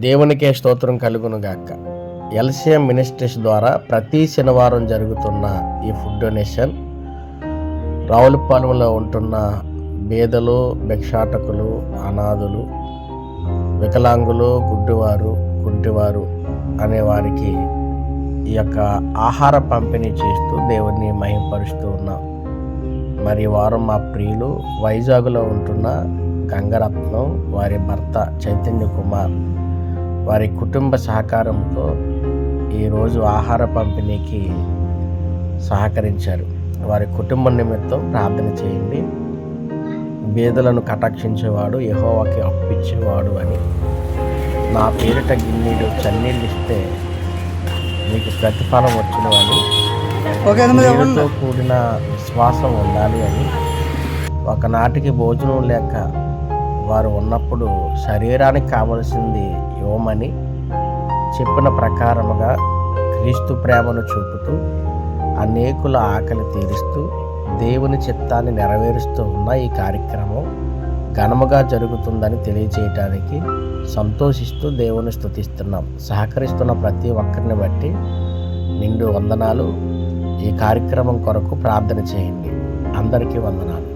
దేవునికే స్తోత్రం కలుగునుగాక. ఎల్సిఎం మినిస్ట్రీస్ ద్వారా ప్రతి శనివారం జరుగుతున్న ఈ ఫుడ్ డొనేషన్ రావులపాలెంలో ఉంటున్న పేదలు, భిక్షాటకులు, అనాథులు, వికలాంగులు, గుడ్డివారు, కుంటివారు అనే వారికి ఈ యొక్క ఆహార పంపిణీ చేస్తూ దేవుణ్ణి మహిమపరుస్తూ ఉన్నాం. మరి వారం మా ప్రియులు వైజాగ్లో ఉంటున్న గంగరత్నం, వారి భర్త చైతన్య కుమార్ వారి కుటుంబ సహకారంతో ఈరోజు ఆహార పంపిణీకి సహకరించారు. వారి కుటుంబం నిమిత్తం ప్రార్థన చేయండి. బీదలను కటాక్షించేవాడు యెహోవాకి అప్పిచ్చేవాడు అని, నా పేరిట గిన్నెడు చన్నీళ్ళు ఇస్తే మీకు ప్రతిఫలం వచ్చును అని, నీరుతో కూడిన విశ్వాసం ఉండాలి అని, ఒకనాటికి భోజనం లేక వారు ఉన్నప్పుడు శరీరానికి కావలసింది ఇవ్వమని చెప్పిన ప్రకారముగా క్రీస్తు ప్రేమను చూపుతూ అనేకుల ఆకలి తీరుస్తూ దేవుని చిత్తాన్ని నెరవేరుస్తూ ఉన్న ఈ కార్యక్రమం ఘనముగా జరుగుతుందని తెలియజేయటానికి సంతోషిస్తూ దేవుని స్తుతిస్తున్నాం. సహకరిస్తున్న ప్రతి ఒక్కరిని బట్టి నిండు వందనాలు. ఈ కార్యక్రమం కొరకు ప్రార్థన చేయండి. అందరికీ వందనాలు.